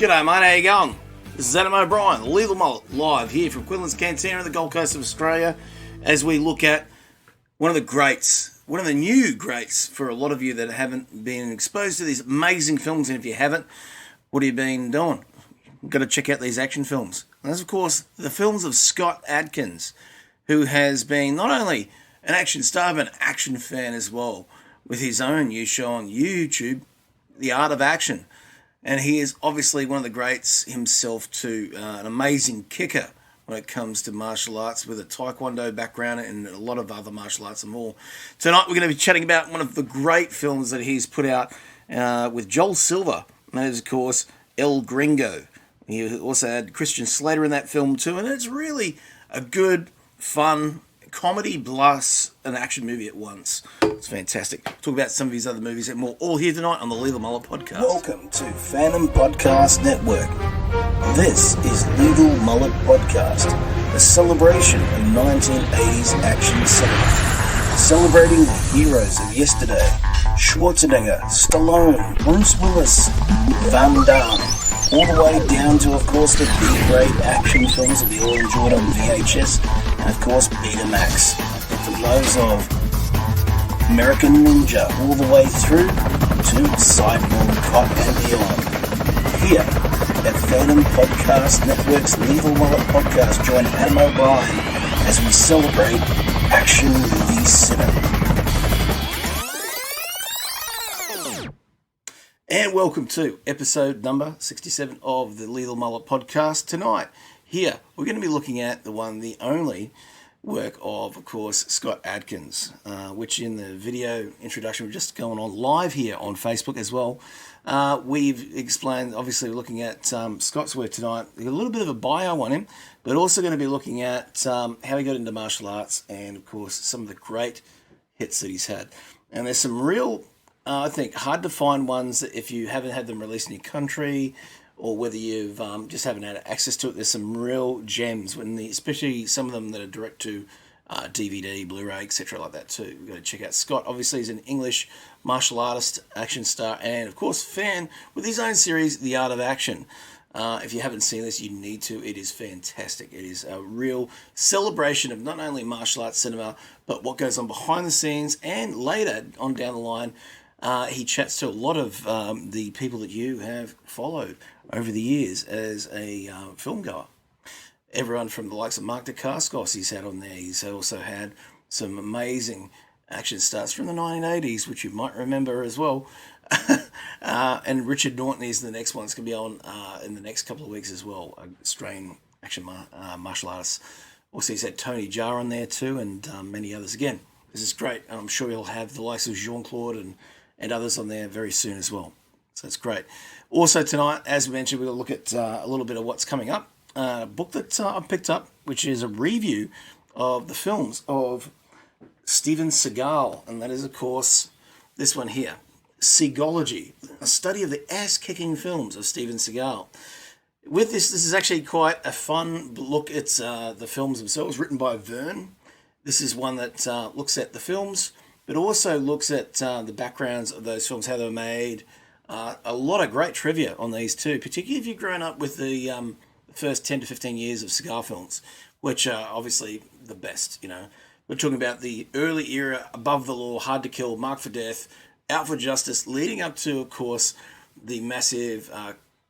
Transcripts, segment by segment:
G'day mate, how you going? This is Adam O'Brien, the Legal Mullet, live here from Quinlan's Cantina on the Gold Coast of Australia as we look at one of the greats, one of the new greats for a lot of you that haven't been exposed to these amazing films, and if you haven't, what have you been doing? You've got to check out these action films. And that's of course the films of Scott Adkins, who has been not only an action star but an action fan as well, with his own new show on YouTube, The Art of Action. And he is obviously one of the greats himself too, an amazing kicker when it comes to martial arts with a taekwondo background and a lot of other martial arts and more. Tonight we're going to be chatting about one of the great films that he's put out with Joel Silver, and that is of course El Gringo. He also had Christian Slater in that film too, and it's really a good, fun comedy plus an action movie at once. It's fantastic. Talk about some of his other movies and more, all here tonight on the Legal Mullet Podcast. Welcome to Phantom Podcast Network. This is Legal Mullet Podcast, a celebration of 1980s action cinema, celebrating the heroes of yesterday: Schwarzenegger, Stallone, Bruce Willis, Van Damme, all the way down to, of course, the B-grade action films that we all enjoyed on VHS, and of course Betamax, from those of American Ninja all the way through to Cyborg, Cop and beyond. Here at Phantom Podcast Network's Legal Mullet Podcast, join Adam O'Brien as we celebrate action movie cinema. And welcome to episode number 67 of the Legal Mullet Podcast. Tonight, here, we're going to be looking at the one, the only work of course, Scott Adkins, which in the video introduction, we're just going on live here on Facebook as well. We've explained, obviously, we're looking at Scott's work tonight, a little bit of a bio on him, but also going to be looking at how he got into martial arts and, of course, some of the great hits that he's had. And there's some real, I think, hard to find ones that if you haven't had them released in your country, or whether you've just haven't had access to it, there's some real gems, especially some of them that are direct to DVD, Blu-ray, etc. like that too. We've got to check out Scott. Obviously, he's an English martial artist, action star, and of course, fan with his own series, The Art of Action. If you haven't seen this, you need to. It is fantastic. It is a real celebration of not only martial arts cinema, but what goes on behind the scenes, and later on down the line, he chats to a lot of the people that you have followed over the years as a film goer. Everyone from the likes of Mark Dacascos he's had on there. He's also had some amazing action stars from the 1980s, which you might remember as well. And Richard Norton is the next one. It's going to be on in the next couple of weeks as well. Australian action martial artists. Also, he's had Tony Jaa on there too, and many others. Again, this is great. And I'm sure he'll have the likes of Jean-Claude and others on there very soon as well. So it's great. Also tonight, as we mentioned, we'll look at a little bit of what's coming up. A book that I picked up, which is a review of the films of Steven Seagal. And that is, of course, this one here, Seagology, a study of the ass-kicking films of Steven Seagal. With this is actually quite a fun look at the films themselves, written by Verne. This is one that looks at the films, but also looks at the backgrounds of those films, how they were made. A lot of great trivia on these too, particularly if you've grown up with the first 10 to 15 years of Seagal films, which are obviously the best, you know. We're talking about the early era, Above the Law, Hard to Kill, Marked for Death, Out for Justice, leading up to, of course, the massive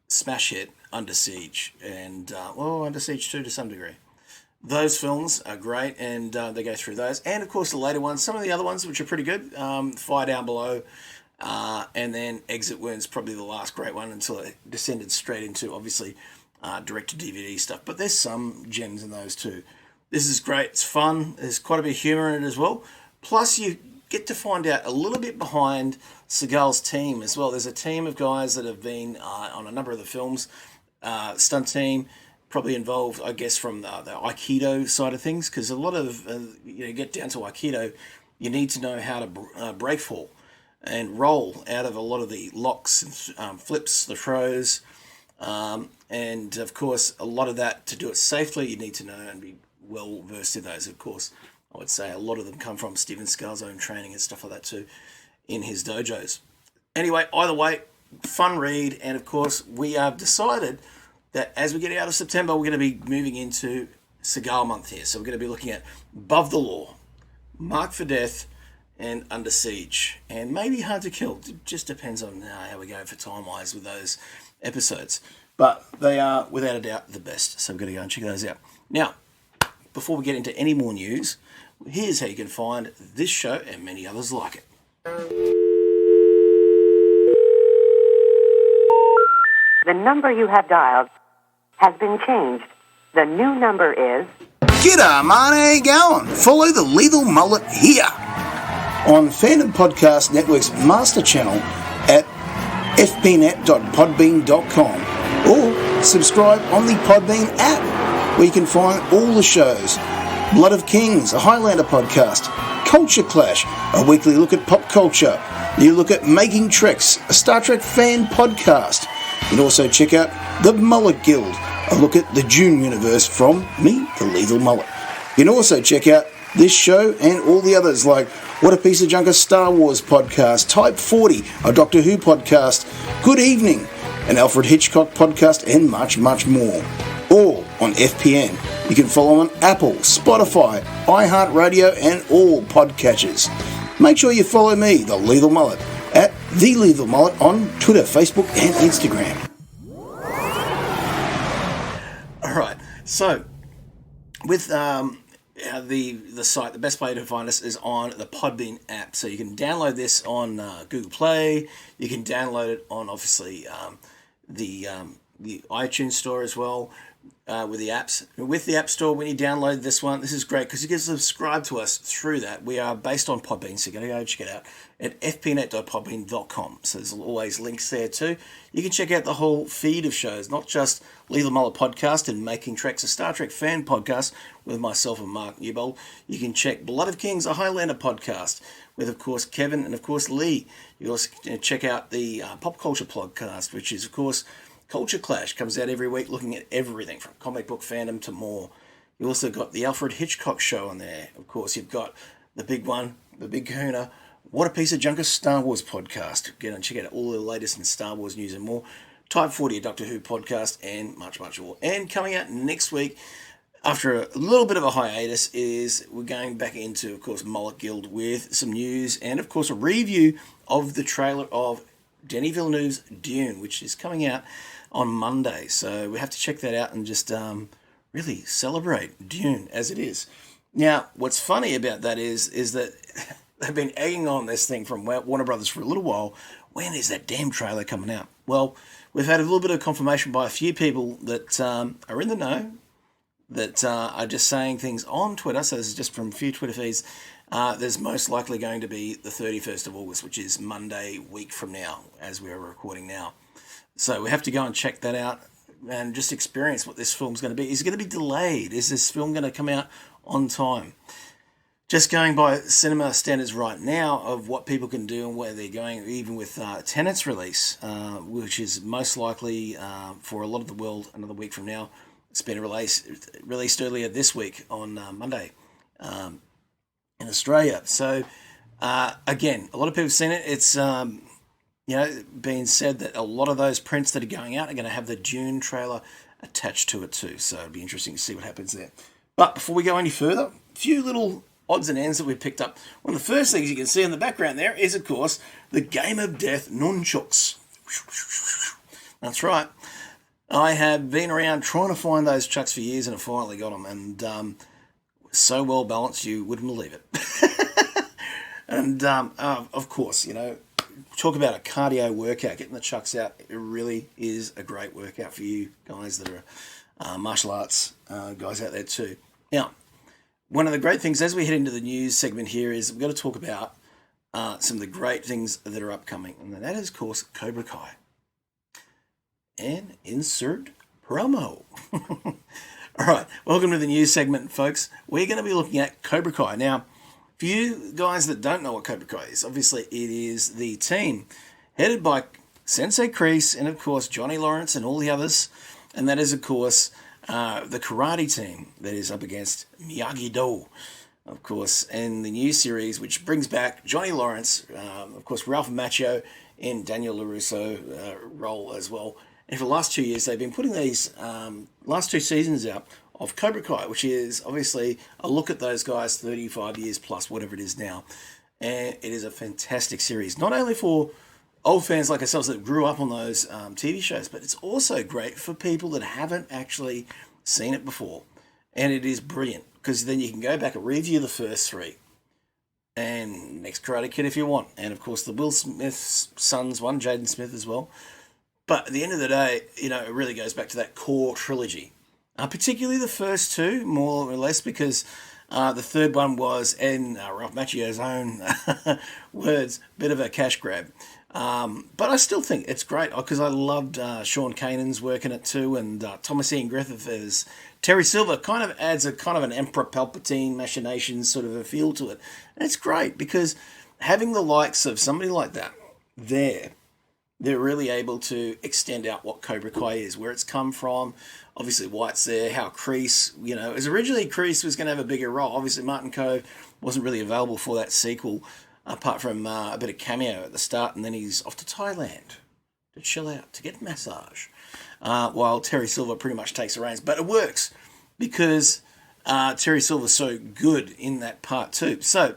smash hit Under Siege, and, Under Siege 2 to some degree. Those films are great, and they go through those. And, of course, the later ones, some of the other ones, which are pretty good, Fire Down Below, and then Exit Wounds, probably the last great one, until it descended straight into, obviously, direct-to-DVD stuff. But there's some gems in those too. This is great. It's fun. There's quite a bit of humour in it as well. Plus, you get to find out a little bit behind Seagal's team as well. There's a team of guys that have been on a number of the films. Stunt team, probably involved, I guess, from the Aikido side of things, because a lot of, you get down to Aikido, you need to know how to break fall and roll out of a lot of the locks, flips, the throws, and of course a lot of that, to do it safely, you need to know and be well versed in those. Of course, I would say a lot of them come from Steven Seagal's own training and stuff like that too in his dojos. Anyway, either way, fun read, and of course we have decided that as we get out of September, we're going to be moving into cigar month here. So we're going to be looking at Above the Law, Marked for Death, and Under Siege, and maybe Hard to Kill. It just depends on how we go for time-wise with those episodes. But they are, without a doubt, the best. So we're going to go and check those out. Now, before we get into any more news, here's how you can find this show and many others like it. The number you have dialed has been changed. The new number is... G'day, man, how you going? Follow the Lethal Mullet here on Fandom Podcast Network's master channel at fbnet.podbean.com, or subscribe on the Podbean app, where you can find all the shows. Blood of Kings, a Highlander podcast. Culture Clash, a weekly look at pop culture. You look at Making Treks, a Star Trek fan podcast. You can also check out the Mullet Guild, a look at the Dune universe from me, the Lethal Mullet. You can also check out this show and all the others like What a Piece of Junk, a Star Wars podcast, Type 40, a Doctor Who podcast, Good Evening, an Alfred Hitchcock podcast, and much, much more. All on FPN. You can follow on Apple, Spotify, iHeartRadio, and all podcatchers. Make sure you follow me, the Lethal Mullet, at The Lethal Mullet on Twitter, Facebook, and Instagram. All right, so with the site, the best way to find us is on the Podbean app. So you can download this on Google Play. You can download it on obviously the iTunes store as well. With the apps. With the App Store, when you download this one, this is great because you can subscribe to us through that. We are based on Podbean, so you got to go check it out at fpnet.podbean.com. So there's always links there too. You can check out the whole feed of shows, not just Lethal Mullet Podcast and Making Treks, a Star Trek fan podcast with myself and Mark Newbold. You can check Blood of Kings, a Highlander podcast with, of course, Kevin and, of course, Lee. You also check out the Pop Culture podcast, which is, of course, Culture Clash, comes out every week looking at everything from comic book fandom to more. You also got the Alfred Hitchcock show on there. Of course, you've got the big one, the big kahuna, What a Piece of Junk, a Star Wars podcast. Get and check out all the latest in Star Wars news and more. Type 40, a Doctor Who podcast, and much, much more. And coming out next week, after a little bit of a hiatus, is we're going back into, of course, Mullet Guild with some news and, of course, a review of the trailer of Denis Villeneuve's Dune, which is coming out on Monday. So we have to check that out and just really celebrate Dune as it is. Now, what's funny about that is that they've been egging on this thing from Warner Brothers for a little while. When is that damn trailer coming out? Well, we've had a little bit of confirmation by a few people that are in the know, that are just saying things on Twitter. So this is just from a few Twitter feeds. There's most likely going to be the 31st of August, which is Monday week from now, as we are recording now. So we have to go and check that out and just experience what this film's going to be. Is it going to be delayed? Is this film going to come out on time? Just going by cinema standards right now of what people can do and where they're going, even with Tenet's release, which is most likely for a lot of the world another week from now. It's been released earlier this week on Monday in Australia. So again, a lot of people have seen it. It's being said that a lot of those prints that are going out are going to have the Dune trailer attached to it too. So it'll be interesting to see what happens there. But before we go any further, a few little odds and ends that we picked up. One of the first things you can see in the background there is, of course, the Game of Death nunchucks. That's right. I have been around trying to find those chucks for years and I finally got them. And so well balanced, you wouldn't believe it. And, of course, talk about a cardio workout, getting the chucks out. It really is a great workout for you guys that are martial arts guys out there too. Now, one of the great things as we head into the news segment here is we've got to talk about some of the great things that are upcoming. And that is, of course, Cobra Kai. And insert promo. All right, welcome to the news segment, folks. We're going to be looking at Cobra Kai. Now, for you guys that don't know what Cobra Kai is, obviously it is the team headed by Sensei Kreese and, of course, Johnny Lawrence and all the others. And that is, of course, the karate team that is up against Miyagi-Do, of course, in the new series, which brings back Johnny Lawrence, of course, Ralph Macchio in Daniel LaRusso role as well. And for the last 2 years, they've been putting these last 2 seasons out of Cobra Kai, which is obviously a look at those guys 35 years plus, whatever it is now. And it is a fantastic series, not only for old fans like ourselves that grew up on those TV shows, but it's also great for people that haven't actually seen it before. And it is brilliant, because then you can go back and review the first 3 and next Karate Kid if you want. And of course the Will Smith's son's one, Jaden Smith as well. But at the end of the day, it really goes back to that core trilogy. Particularly the first 2, more or less, because the third one was, in Ralph Macchio's own words, bit of a cash grab. But I still think it's great, because I loved Sean Kanan's work in it too, and Thomas Ian Griffith as Terry Silver kind of adds a kind of an Emperor Palpatine machinations sort of a feel to it. And it's great, because having the likes of somebody like that there, they're really able to extend out what Cobra Kai is, where it's come from. Obviously, White's there, how Kreese, as originally Kreese was going to have a bigger role. Obviously, Martin Cove wasn't really available for that sequel, apart from a bit of cameo at the start, and then he's off to Thailand to chill out, to get a massage, while Terry Silver pretty much takes the reins. But it works, because Terry Silver's so good in that part too. So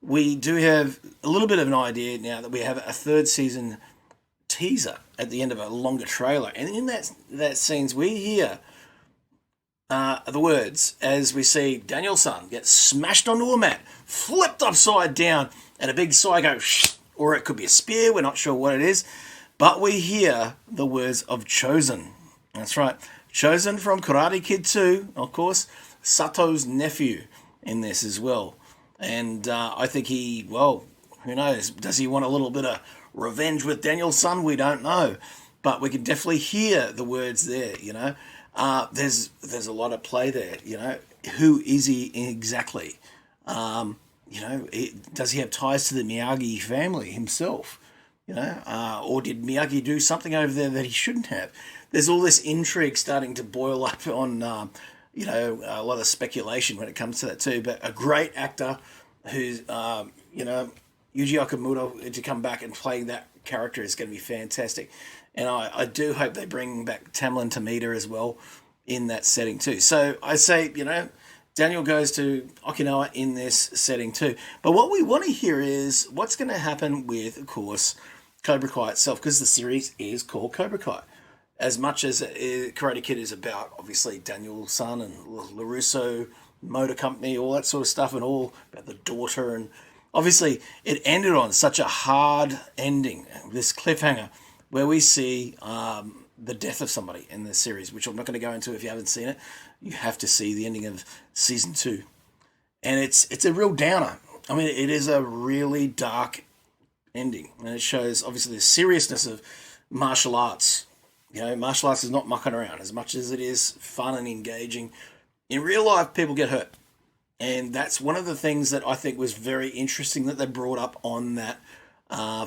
we do have a little bit of an idea now that we have a 3rd season teaser at the end of a longer trailer, and in that scenes we hear the words as we see Daniel's son get smashed onto a mat, flipped upside down, and a big sigh go, or it could be a spear, we're not sure what it is, but we hear the words of Chosen. That's right, Chosen from Karate Kid 2, of course, Sato's nephew in this as well. And I think who knows, does he want a little bit of revenge with Daniel's son? We don't know, but we can definitely hear the words there. There's a lot of play there. Who is he exactly? Does he have ties to the Miyagi family himself? Or did Miyagi do something over there that he shouldn't have? There's all this intrigue starting to boil up on a lot of speculation when it comes to that too. But a great actor who's Yuji Okamoto to come back and play that character is going to be fantastic. And I do hope they bring back Tamlin Tomita as well in that setting too. So I say, Daniel goes to Okinawa in this setting too. But what we want to hear is what's going to happen with, of course, Cobra Kai itself, because the series is called Cobra Kai. As much as Karate Kid is about, obviously, Daniel's son and LaRusso Motor Company, all that sort of stuff, and all about the daughter, and obviously, it ended on such a hard ending, this cliffhanger, where we see the death of somebody in the series, which I'm not going to go into if you haven't seen it. You have to see the ending of season 2. And it's a real downer. I mean, it is a really dark ending. And it shows, obviously, the seriousness of martial arts. Martial arts is not mucking around as much as it is fun and engaging. In real life, people get hurt. And that's one of the things that I think was very interesting that they brought up on that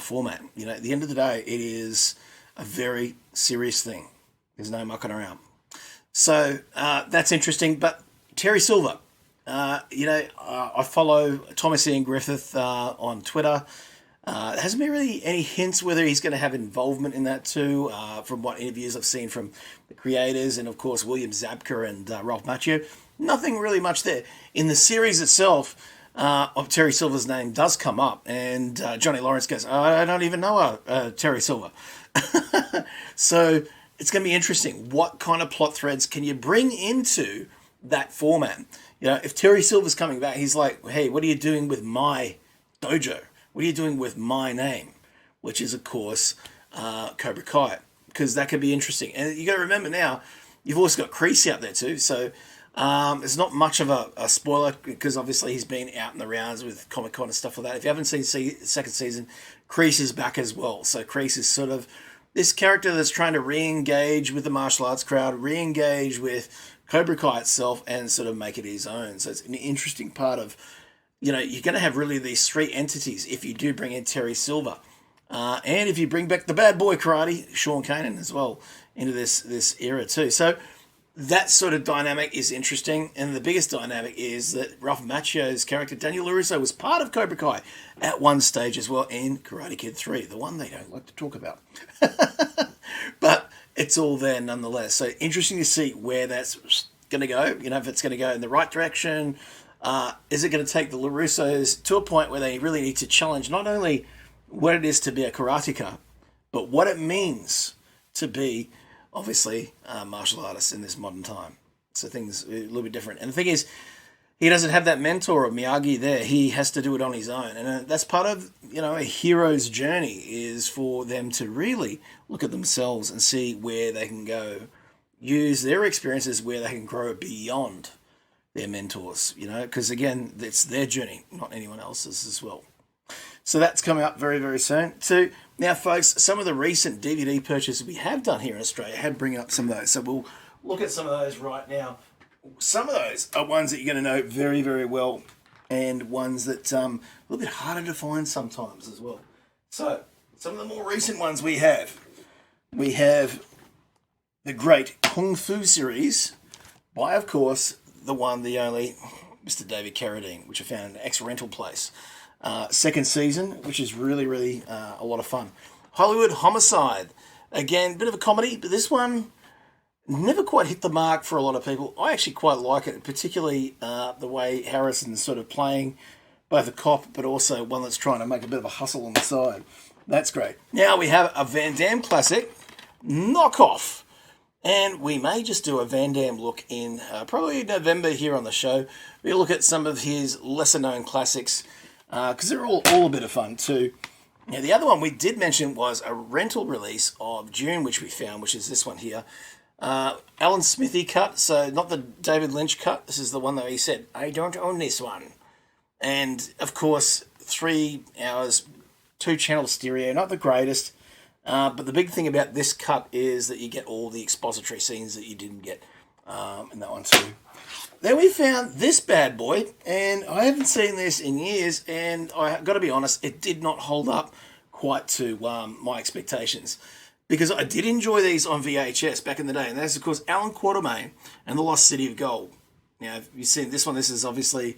format. At the end of the day, it is a very serious thing. There's no mucking around. So that's interesting. But Terry Silver, I follow Thomas Ian Griffith on Twitter. There hasn't been really any hints whether he's going to have involvement in that too, from what interviews I've seen from the creators and, of course, William Zabka and Ralph Macchio. Nothing really much there. In the series itself, of Terry Silver's name does come up, and Johnny Lawrence goes, I don't even know Terry Silver. So it's going to be interesting. What kind of plot threads can you bring into that format? If Terry Silver's coming back, he's like, hey, what are you doing with my dojo? What are you doing with my name? Which is, of course, Cobra Kai, because that could be interesting. And you got to remember now, you've also got Kreese out there too, so it's not much of a spoiler, because obviously he's been out in the rounds with Comic-Con and stuff like that. If you haven't seen the second season, Kreese is back as well. So Kreese is sort of this character that's trying to re-engage with the martial arts crowd, re-engage with Cobra Kai itself, and sort of make it his own. So it's an interesting part of, you're going to have really these three entities if you do bring in Terry Silver. And if you bring back the bad boy karate, Sean Kanan as well, into this era too. So that sort of dynamic is interesting, and the biggest dynamic is that Ralph Macchio's character Daniel LaRusso was part of Cobra Kai at one stage as well in Karate Kid 3, the one they don't like to talk about. But it's all there nonetheless. So interesting to see where that's going to go. You know, if it's going to go in the right direction. Is it going to take the LaRussos to a point where they really need to challenge not only what it is to be a karateka, but what it means to be, obviously, martial artists in this modern time. So things are a little bit different. And the thing is, he doesn't have that mentor of Miyagi there. He has to do it on his own. And that's part of, a hero's journey is for them to really look at themselves and see where they can go, use their experiences where they can grow beyond their mentors, because again, it's their journey, not anyone else's as well. So that's coming up very, very soon. So now, folks, some of the recent DVD purchases we have done here in Australia have bringing up some of those. So we'll look at some of those right now. Some of those are ones that you're going to know very, very well, and ones that a little bit harder to find sometimes as well. So some of the more recent ones we have the great Kung Fu series by, of course, the one, the only, Mr. David Carradine, which I found in an ex-rental place. Second season, which is really, really a lot of fun. Hollywood Homicide. Again, bit of a comedy, but this one never quite hit the mark for a lot of people. I actually quite like it, particularly the way Harrison's sort of playing both a cop, but also one that's trying to make a bit of a hustle on the side. That's great. Now we have a Van Damme classic, Knockoff. And we may just do a Van Damme look in probably November here on the show. We'll look at some of his lesser-known classics because they're all a bit of fun too. Now, the other one we did mention was a rental release of June, which we found, which is this one here. Alan Smithy cut, so not the David Lynch cut. This is the one that he said, I don't own this one. And, of course, 3 hours, 2-channel stereo, not the greatest. But the big thing about this cut is that you get all the expository scenes that you didn't get in that one too. Then we found this bad boy, and I haven't seen this in years, and I got to be honest, it did not hold up quite to my expectations, because I did enjoy these on VHS back in the day, and that's, of course, Alan Quatermain and The Lost City of Gold. Now, if you've seen this one, this is obviously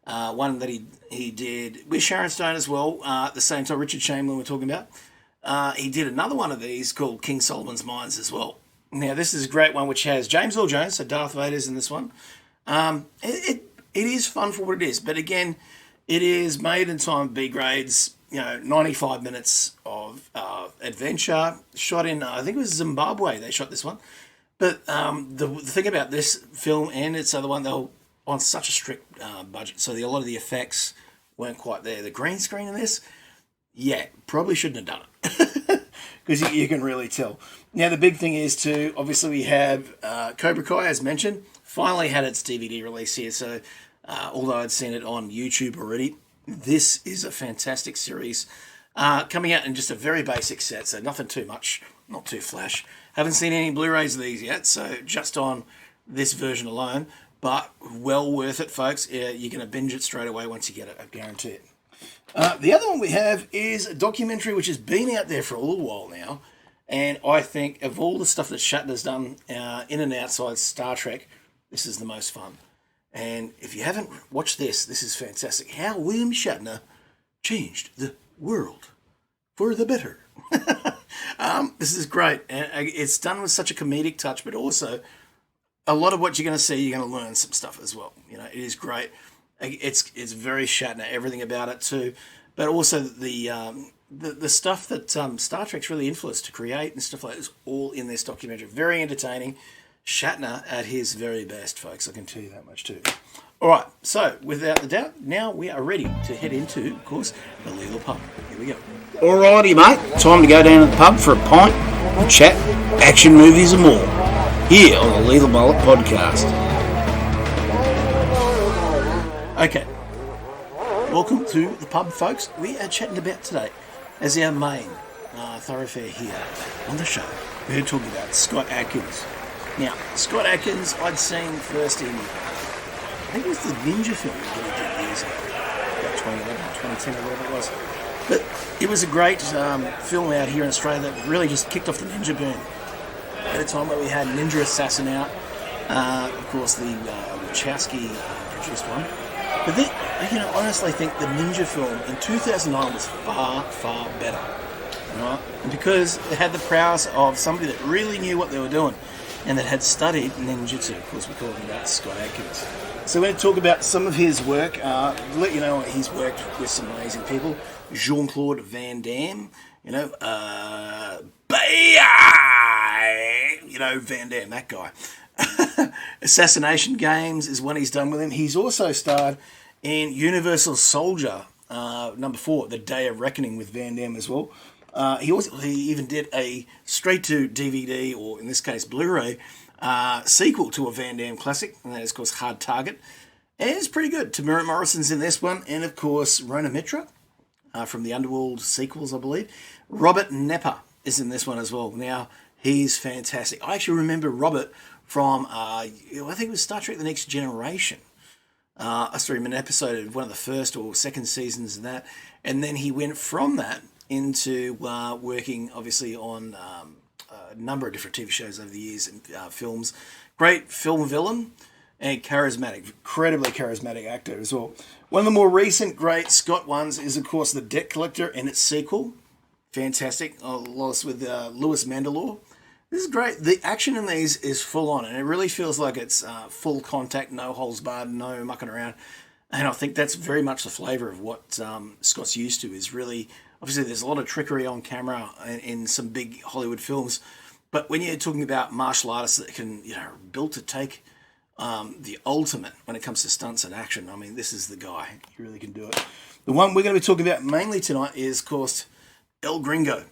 one that he did with Sharon Stone as well, at the same time Richard Chamberlain we're talking about. He did another one of these called King Solomon's Mines as well. Now, this is a great one which has James Earl Jones, so Darth Vader's in this one. It is fun for what it is, but again, it is made in time B grades, 95 minutes of adventure, shot in, I think it was Zimbabwe they shot this one. But the thing about this film and its other one, they were on such a strict budget, so a lot of the effects weren't quite there. The green screen in this, yeah, probably shouldn't have done it because you can really tell. Now, the big thing is too, obviously we have Cobra Kai, as mentioned, finally had its DVD release here. So although I'd seen it on YouTube already, this is a fantastic series coming out in just a very basic set. So nothing too much, not too flash. Haven't seen any Blu-rays of these yet, so just on this version alone. But well worth it, folks. You're going to binge it straight away once you get it, I guarantee it. The other one we have is a documentary which has been out there for a little while now, and I think of all the stuff that Shatner's done in and outside Star Trek, this is the most fun. And if you haven't watched this is fantastic. How William Shatner changed the world for the better. This is great. And it's done with such a comedic touch, but also a lot of what you're going to see, you're going to learn some stuff as well. It is great. It's very Shatner, everything about it too, but also the stuff that Star Trek's really influenced to create and stuff like this, all in this documentary. Very entertaining. Shatner at his very best, folks. I can tell you that much too. All right, so without the doubt, now we are ready to head into, of course, the legal pub. Here we go. Alrighty, mate. Time to go down to the pub for a pint, chat, action movies and more. Here on the Lethal Mullet Podcast. Okay, welcome to the pub, folks. We are chatting about today as our main thoroughfare here on the show. We're talking about Scott Adkins. Now, Scott Adkins, I'd seen first in, I think it was the Ninja film that he did years ago, about 2011, 2010 or whatever it was. But it was a great film out here in Australia that really just kicked off the Ninja boom. At a time where we had Ninja Assassin out, Of course, the Wachowski produced one. But then, I honestly think the ninja film in 2009 was far, far better. Right? And because they had the prowess of somebody that really knew what they were doing and that had studied ninjutsu. Of course, we're talking about Scott Adkins. So we're going to talk about some of his work. Let you know he's worked with some amazing people. Jean-Claude Van Damme, Van Damme, that guy. Assassination Games is one he's done with him. He's also starred in Universal Soldier, number 4, The Day of Reckoning with Van Damme as well. He even did a straight-to-DVD, or in this case Blu-ray, sequel to a Van Damme classic, and that is, of course, Hard Target. And it's pretty good. Tamara Morrison's in this one, and, of course, Rona Mitra from the Underworld sequels, I believe. Robert Nepper is in this one as well. Now, he's fantastic. I actually remember Robert from, I think it was Star Trek The Next Generation. I saw him in an episode of one of the first or second seasons of that, and then he went from that into working, obviously, on a number of different TV shows over the years and films. Great film villain and charismatic, incredibly charismatic actor as well. One of the more recent great Scott ones is, of course, The Debt Collector and its sequel. Fantastic. Lost with Louis Mandylor. This is great. The action in these is full on, and it really feels like it's full contact, no holes barred, no mucking around. And I think that's very much the flavour of what Scott's used to, is really, obviously there's a lot of trickery on camera in some big Hollywood films, but when you're talking about martial artists that can, built to take the ultimate when it comes to stunts and action, I mean, this is the guy. He really can do it. The one we're going to be talking about mainly tonight is, of course, El Gringo.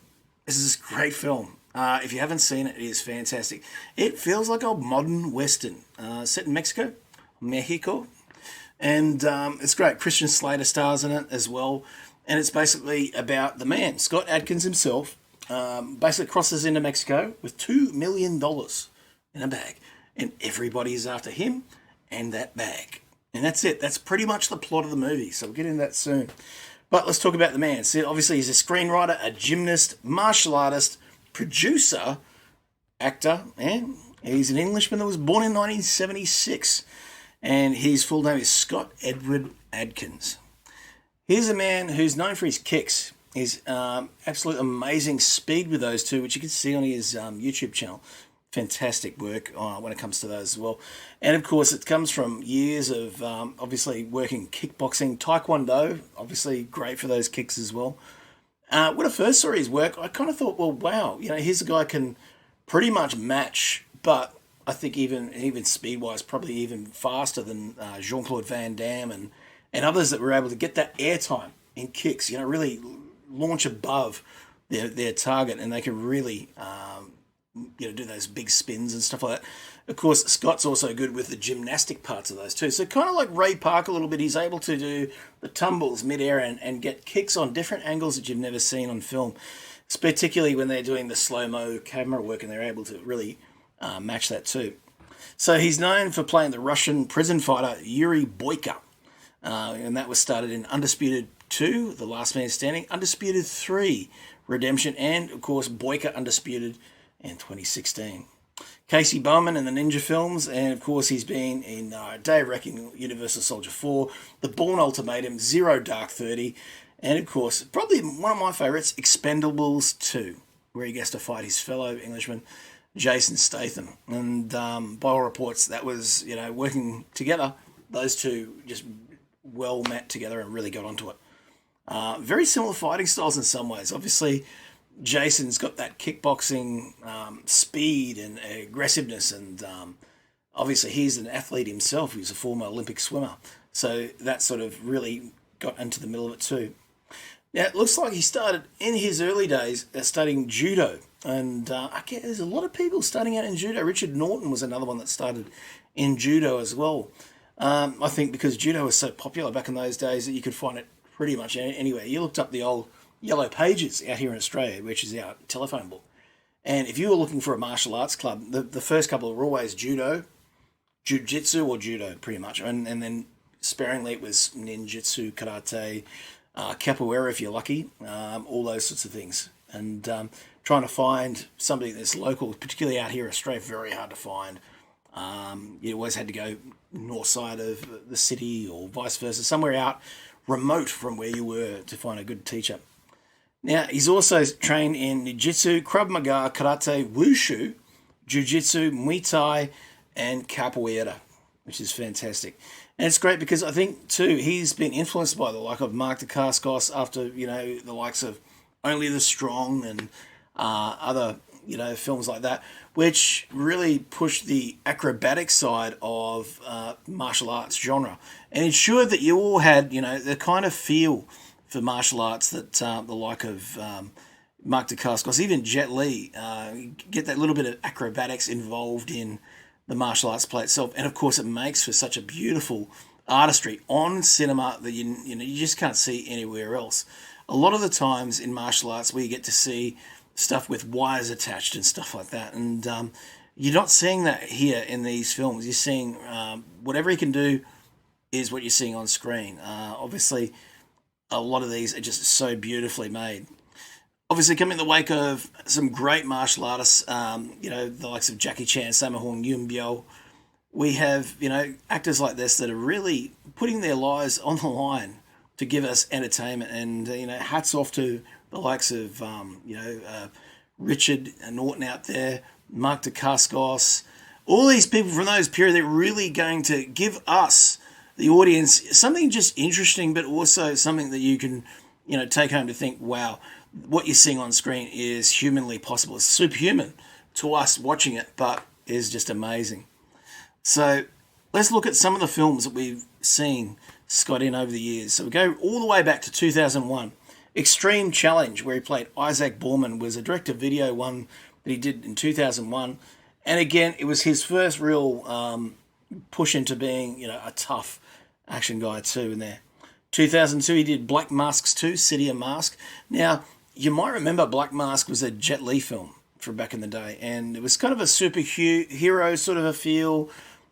This is a great film. If you haven't seen it, it is fantastic. It feels like a modern Western, set in Mexico, and it's great. Christian Slater stars in it as well, and it's basically about the man, Scott Adkins himself, basically crosses into Mexico with $2 million in a bag, and everybody is after him and that bag. And that's it. That's pretty much the plot of the movie, so we'll get into that soon. But let's talk about the man. So obviously he's a screenwriter, a gymnast, martial artist, producer, actor, and he's an Englishman that was born in 1976. And his full name is Scott Edward Adkins. Here's a man who's known for his kicks, his absolute amazing speed with those two, which you can see on his YouTube channel. Fantastic work when it comes to those as well. And of course, it comes from years of obviously working kickboxing, taekwondo, obviously great for those kicks as well. When I first saw his work, I kind of thought, well, wow, here's a guy can pretty much match, but I think even speed-wise, probably even faster than Jean-Claude Van Damme and others that were able to get that airtime in kicks, really launch above their target, and they can really do those big spins and stuff like that. Of course, Scott's also good with the gymnastic parts of those too. So kind of like Ray Park a little bit, he's able to do the tumbles mid-air and get kicks on different angles that you've never seen on film. It's particularly when they're doing the slow-mo camera work, and they're able to really match that too. So he's known for playing the Russian prison fighter Yuri Boyka. And that was started in Undisputed 2, The Last Man Standing, Undisputed 3, Redemption, and, of course, Boyka Undisputed in 2016. Casey Bowman in the Ninja films, and of course he's been in Day of Reckoning, Universal Soldier 4, The Bourne Ultimatum, Zero Dark 30, and of course, probably one of my favourites, Expendables 2, where he gets to fight his fellow Englishman, Jason Statham. And by all reports, that was, working together, those two just well met together and really got onto it. Very similar fighting styles in some ways. Obviously, Jason's got that kickboxing speed and aggressiveness, and obviously he's an athlete himself. He's a former Olympic swimmer, so that sort of really got into the middle of it too. Now, it looks like he started in his early days studying judo, and I guess there's a lot of people starting out in judo. Richard Norton was another one that started in judo as well. I think because judo was so popular back in those days that you could find it pretty much anywhere. You looked up the old Yellow Pages out here in Australia, which is our telephone book. And if you were looking for a martial arts club, the first couple were always judo, jiu-jitsu or judo, pretty much. And then sparingly it was ninjutsu, karate, capoeira if you're lucky, all those sorts of things. And trying to find somebody that's local, particularly out here in Australia, very hard to find. You always had to go north side of the city or vice versa, somewhere out remote from where you were to find a good teacher. Now, he's also trained in Jiu-Jitsu, Krav Maga, Karate, Wushu, Jiu-Jitsu, Muay Thai, and Capoeira, which is fantastic. And it's great because I think, too, he's been influenced by the like of Mark Dacascos after, the likes of Only the Strong and other, films like that, which really pushed the acrobatic side of martial arts genre and ensured that you all had, the kind of feel for martial arts that the like of Mark Dacascos, even Jet Li, get that little bit of acrobatics involved in the martial arts play itself. And of course, it makes for such a beautiful artistry on cinema that you just can't see anywhere else. A lot of the times in martial arts, we get to see stuff with wires attached and stuff like that, and you're not seeing that here in these films. You're seeing whatever he can do is what you're seeing on screen. Obviously, a lot of these are just so beautifully made. Obviously, coming in the wake of some great martial artists, the likes of Jackie Chan, Sammo Hung, Yuen Biao, we have, actors like this that are really putting their lives on the line to give us entertainment. And, hats off to the likes of, Richard Norton out there, Mark Dacascos, all these people from those periods that are really going to give us, the audience, something just interesting, but also something that you can, take home to think, wow, what you're seeing on screen is humanly possible. It's superhuman to us watching it, but is just amazing. So let's look at some of the films that we've seen Scott in over the years. So we go all the way back to 2001. Extreme Challenge, where he played Isaac Borman, was a direct-to-video one that he did in 2001. And again, it was his first real push into being, a tough action guy too in there. 2002, he did Black Masks 2, City of Mask. Now, you might remember Black Mask was a Jet Li film from back in the day, and it was kind of a superhero sort of a feel.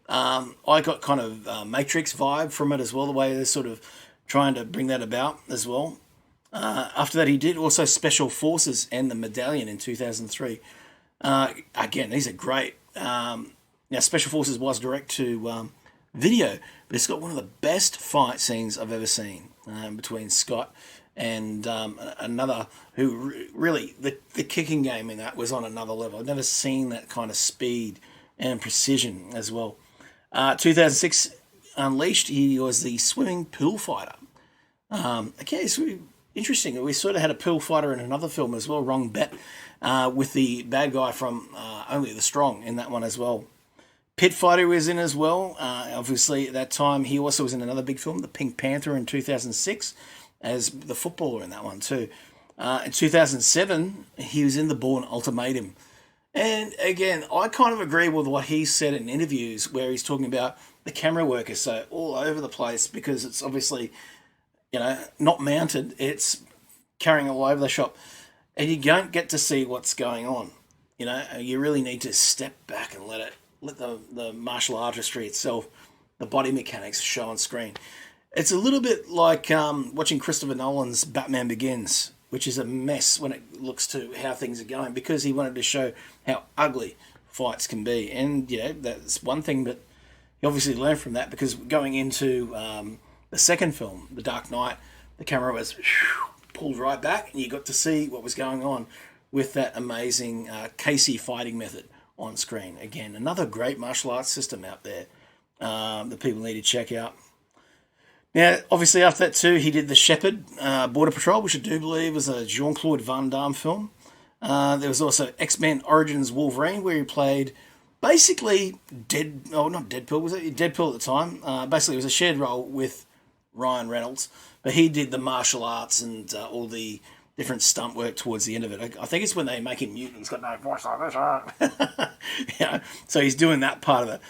I got kind of Matrix vibe from it as well, the way they're sort of trying to bring that about as well. After that, he did also Special Forces and The Medallion in 2003. Again, these are great. Now, Special Forces was direct to video, but it's got one of the best fight scenes I've ever seen between Scott and another who really, the kicking game in that was on another level. I've never seen that kind of speed and precision as well. 2006, Unleashed, he was the swimming pool fighter. Okay, it's really interesting. We sort of had a pool fighter in another film as well, Wrong Bet, with the bad guy from Only the Strong in that one as well. Pit Fighter was in as well. Obviously, at that time, he also was in another big film, The Pink Panther in 2006, as the footballer in that one too. In 2007, he was in The Bourne Ultimatum. And again, I kind of agree with what he said in interviews where he's talking about the camera work is so all over the place because it's obviously, not mounted. It's carrying all over the shop. And you don't get to see what's going on. You really need to step back and let the martial artistry itself, the body mechanics show on screen. It's a little bit like watching Christopher Nolan's Batman Begins, which is a mess when it looks to how things are going because he wanted to show how ugly fights can be. And, that's one thing, but he obviously learned from that because going into the second film, The Dark Knight, the camera was pulled right back and you got to see what was going on with that amazing Casey fighting method on screen. Again, another great martial arts system out there that people need to check out. Now, obviously after that too, he did The Shepherd, Border Patrol, which I do believe was a Jean-Claude Van Damme film. There was also X-Men Origins Wolverine, where he played basically not Deadpool, was it? Deadpool at the time. Basically, it was a shared role with Ryan Reynolds, but he did the martial arts and all the different stunt work towards the end of it. I think it's when they make him mutant. He's got no voice like this, right? So he's doing that part of it.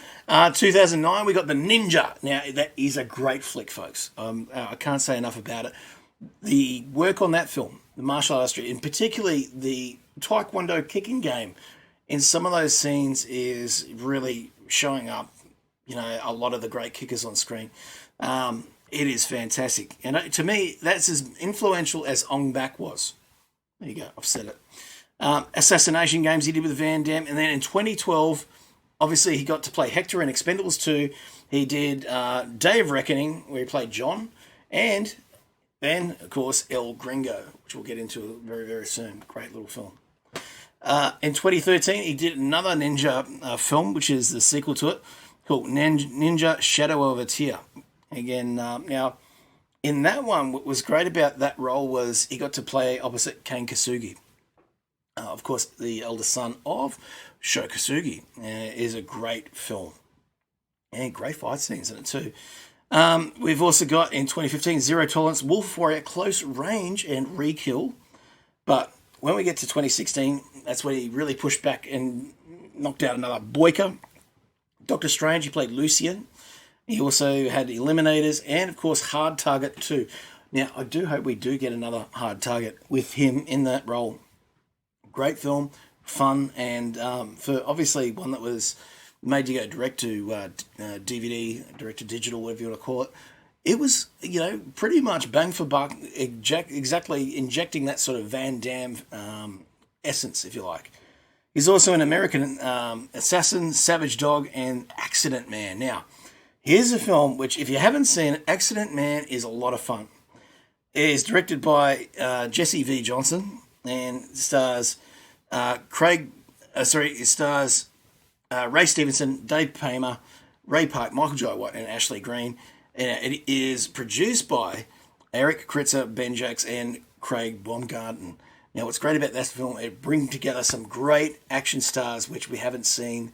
2009, we got The Ninja. Now, that is a great flick, folks. I can't say enough about it. The work on that film, the martial artistry, and particularly the Taekwondo kicking game in some of those scenes is really showing up, a lot of the great kickers on screen. It is fantastic. And to me, that's as influential as Ong Bak was. There you go, I've said it. Assassination Games he did with Van Damme. And then in 2012, Obviously, he got to play Hector in Expendables 2. He did Day of Reckoning, where he played John. And then, of course, El Gringo, which we'll get into very, very soon. Great little film. In 2013, he did another ninja film, which is the sequel to it, called Ninja Shadow of a Tear. Again, now, in that one, what was great about that role was he got to play opposite Kane Kasugi. Of course, the eldest son of Sho Kasugi. Is a great film. And great fight scenes in it too. We've also got, in 2015, Zero Tolerance, Wolf Warrior, Close Range, and Re-Kill. But when we get to 2016, that's when he really pushed back and knocked out another Boyka. Doctor Strange, he played Lucian. He also had Eliminators and, of course, Hard Target 2. Now, I do hope we do get another Hard Target with him in that role. Great film, fun, and for obviously one that was made to go direct to DVD, direct to digital, whatever you want to call it. It was, pretty much bang for buck, exactly injecting that sort of Van Damme essence, if you like. He's also an American Assassin, Savage Dog, and Accident Man. Now, here's a film which, if you haven't seen it, Accident Man is a lot of fun. It is directed by Jesse V. Johnson and stars Ray Stevenson, Dave Paymer, Ray Park, Michael Jai White, and Ashley Greene. And it is produced by Eric Kritzer, Ben Jakes, and Craig Baumgarten. Now, what's great about this film, it brings together some great action stars which we haven't seen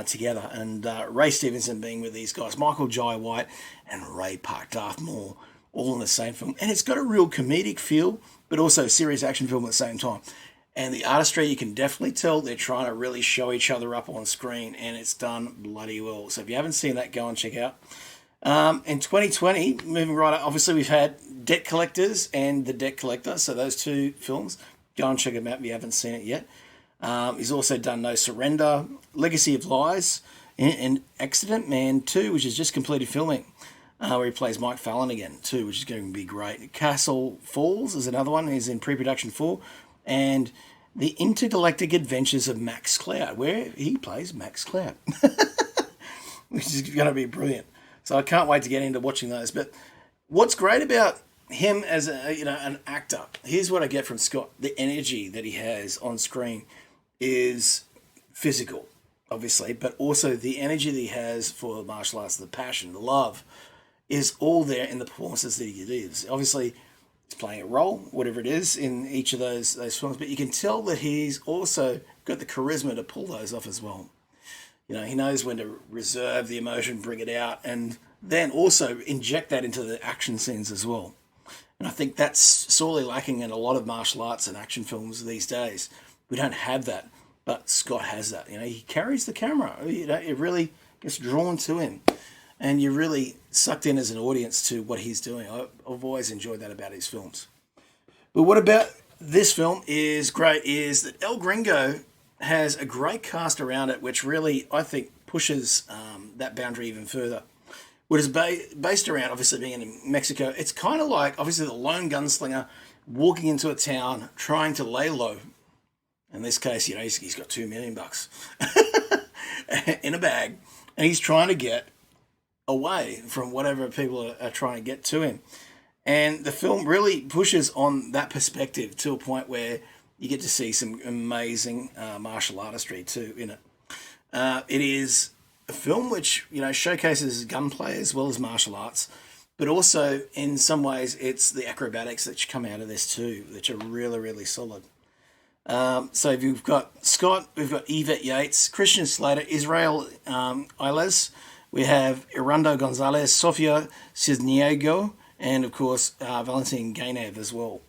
together. And Ray Stevenson being with these guys, Michael Jai White, and Ray Park Dartmoor, all in the same film. And it's got a real comedic feel, but also a serious action film at the same time. And the artistry, you can definitely tell they're trying to really show each other up on screen, and it's done bloody well. So if you haven't seen that, go and check out. In 2020, moving right up, obviously we've had Debt Collectors and The Debt Collector, so those two films. Go and check them out if you haven't seen it yet. He's also done No Surrender, Legacy of Lies, and Accident Man 2, which is just completed filming, where he plays Mike Fallon again, too, which is going to be great. Castle Falls is another one. He's in pre-production for. And The Intergalactic Adventures of Max Cloud, where he plays Max Cloud, which is going to be brilliant. So I can't wait to get into watching those. But what's great about him as an actor, here's what I get from Scott: the energy that he has on screen is physical, obviously, but also the energy that he has for martial arts, the passion, the love, is all there in the performances that he gives. Obviously, he's playing a role, whatever it is, in each of those films, but you can tell that he's also got the charisma to pull those off as well. He knows when to reserve the emotion, bring it out, and then also inject that into the action scenes as well. And I think that's sorely lacking in a lot of martial arts and action films these days. We don't have that, but Scott has that. He carries the camera. It really gets drawn to him, and you're really sucked in as an audience to what he's doing. I've always enjoyed that about his films. But what about this film is great is that El Gringo has a great cast around it, which really, I think, pushes that boundary even further. What is based around, obviously, being in Mexico, it's kind of like, obviously, the lone gunslinger walking into a town, trying to lay low. In this case, he's got $2 million in a bag, and he's trying to get away from whatever people are trying to get to him. And the film really pushes on that perspective to a point where you get to see some amazing martial artistry too in it. It is a film which showcases gunplay as well as martial arts, but also in some ways it's the acrobatics that come out of this too, which are really, really solid. So you've got Scott, we've got Yvette Yates, Christian Slater, Israel Iles, we have Irando Gonzalez, Sofia Cisniego, and of course Valentin Gainev as well.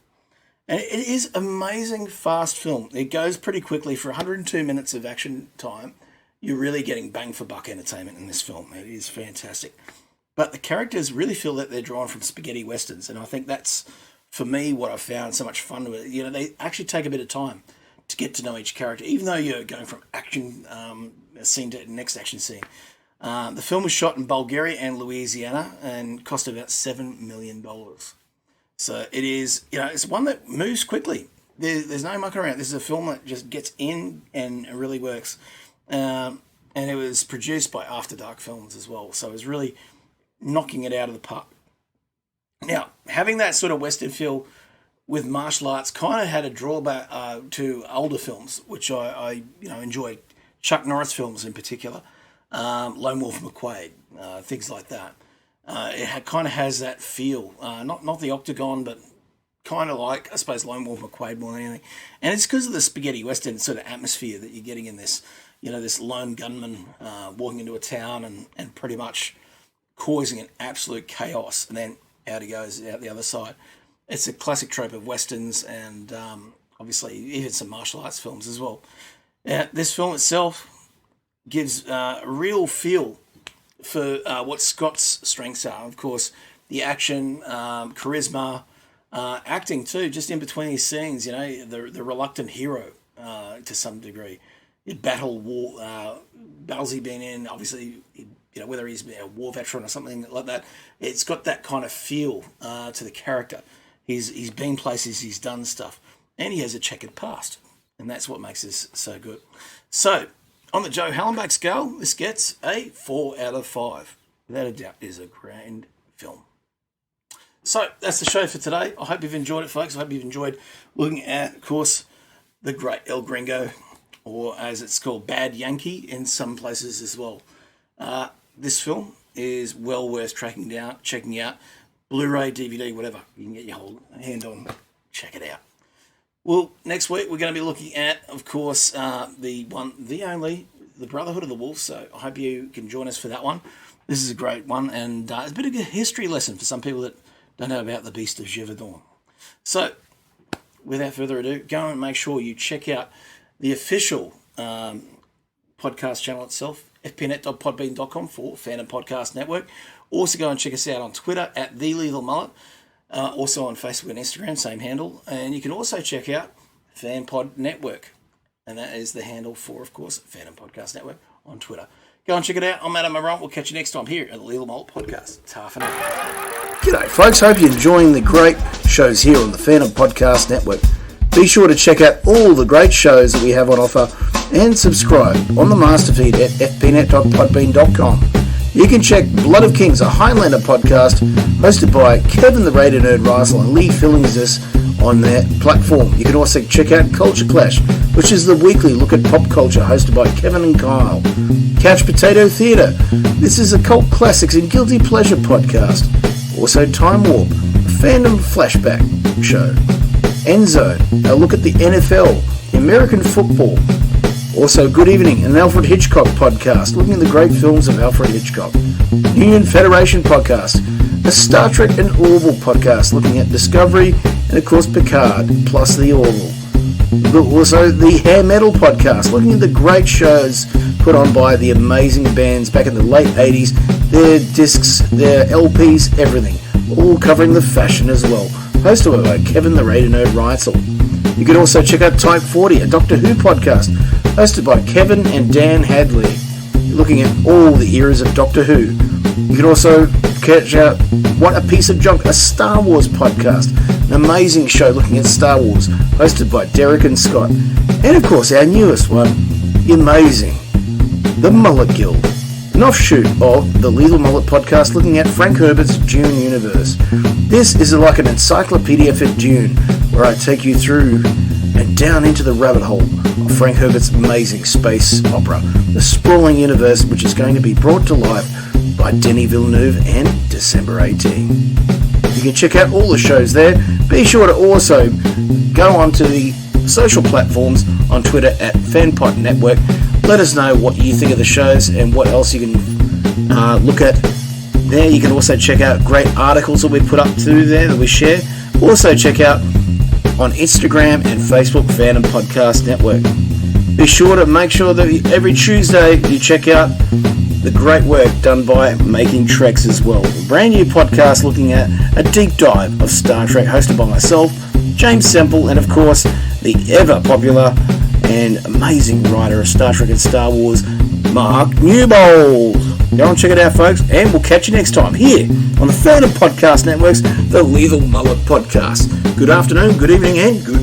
And it is amazing, fast film. It goes pretty quickly. For 102 minutes of action time, you're really getting bang for buck entertainment in this film. It is fantastic. But the characters really feel that they're drawn from spaghetti westerns, and I think that's, for me, what I've found so much fun with it. They actually take a bit of time to get to know each character, even though you're going from action scene to next action scene. The film was shot in Bulgaria and Louisiana and cost about $7 million. So it is, it's one that moves quickly. There's no mucking around. This is a film that just gets in and really works. and it was produced by After Dark Films as well. So it was really knocking it out of the park. Now, having that sort of Western feel with martial arts kind of had a drawback to older films, which I enjoy. Chuck Norris films in particular, Lone Wolf McQuade, things like that. It kind of has that feel, not the Octagon, but kind of like, I suppose, Lone Wolf McQuade more than anything. And it's because of the spaghetti Western sort of atmosphere that you're getting in this, this lone gunman walking into a town and pretty much causing an absolute chaos, and then out he goes out the other side. It's a classic trope of Westerns and obviously even some martial arts films as well. This film itself gives a real feel for what Scott's strengths are. Of course, the action, charisma, acting too, just in between these scenes, the reluctant hero to some degree. Battles he's been in, obviously, whether he's been a war veteran or something like that, it's got that kind of feel to the character. He's been places, he's done stuff, and he has a checkered past. And that's what makes this so good. So, on the Joe Hallenbach scale, this gets a 4 out of 5. Without a doubt, it is a grand film. So, that's the show for today. I hope you've enjoyed it, folks. I hope you've enjoyed looking at, of course, the great El Gringo, or as it's called, Bad Yankee in some places as well. This film is well worth checking out. Blu-ray, DVD, whatever. You can get your whole hand on. Check it out. Well, next week we're going to be looking at, of course, the Brotherhood of the Wolf. So I hope you can join us for that one. This is a great one, and it's a bit of a history lesson for some people that don't know about the Beast of Gévaudan. So, without further ado, go and make sure you check out the official podcast channel itself, fpnet.podbean.com for Phantom Podcast Network. Also, go and check us out on Twitter at The Lethal Mullet. Also on Facebook and Instagram, same handle. And you can also check out FanPod Network. And that is the handle for, of course, Phantom Podcast Network on Twitter. Go and check it out. I'm Adam Morant. We'll catch you next time here at the Lethal Mullet Podcast. Ta for now. G'day, folks. Hope you're enjoying the great shows here on the Phantom Podcast Network. Be sure to check out all the great shows that we have on offer and subscribe on the master feed at fpnet.podbean.com. You can check Blood of Kings, a Highlander podcast hosted by Kevin the Raider Nerd Russell and Lee Fillingsis on their platform. You can also check out Culture Clash, which is the weekly look at pop culture hosted by Kevin and Kyle. Couch Potato Theatre. This is a cult classics and guilty pleasure podcast. Also Time Warp, a fandom flashback show. Endzone, a look at the NFL, the American football. Also, Good Evening, an Alfred Hitchcock podcast, looking at the great films of Alfred Hitchcock. Union Federation podcast, a Star Trek and Orville podcast, looking at Discovery and, of course, Picard, plus the Orville. Also, the Hair Metal podcast, looking at the great shows put on by the amazing bands back in the late 80s, their discs, their LPs, everything, all covering the fashion as well. Hosted by Kevin the Raider Nerd Reitzel. You can also check out Type 40, a Doctor Who podcast, hosted by Kevin and Dan Hadley, looking at all the eras of Doctor Who. You can also catch out What a Piece of Junk, a Star Wars podcast, an amazing show looking at Star Wars, hosted by Derek and Scott. And of course, our newest one, the amazing, the Mullet Guild, an offshoot of the Lethal Mullet podcast looking at Frank Herbert's Dune universe. This is like an encyclopedia for Dune, where I take you through and down into the rabbit hole of Frank Herbert's amazing space opera, the sprawling universe which is going to be brought to life by Denis Villeneuve and December 18. You can check out all the shows there. Be sure to also go onto the social platforms on Twitter at FanPod Network. Let us know what you think of the shows and what else you can look at there. You can also check out great articles that we put up to there that we share. Also check out on Instagram and Facebook, Phantom Podcast Network. Be sure to make sure that every Tuesday you check out the great work done by Making Treks as well. A brand new podcast looking at a deep dive of Star Trek hosted by myself, James Semple, and of course the ever popular and amazing writer of Star Trek and Star Wars, Mark Newbold. Go and check it out, folks, and we'll catch you next time here on the Phantom Podcast Network's The Lethal Mullet Podcast. Good afternoon, good evening, and good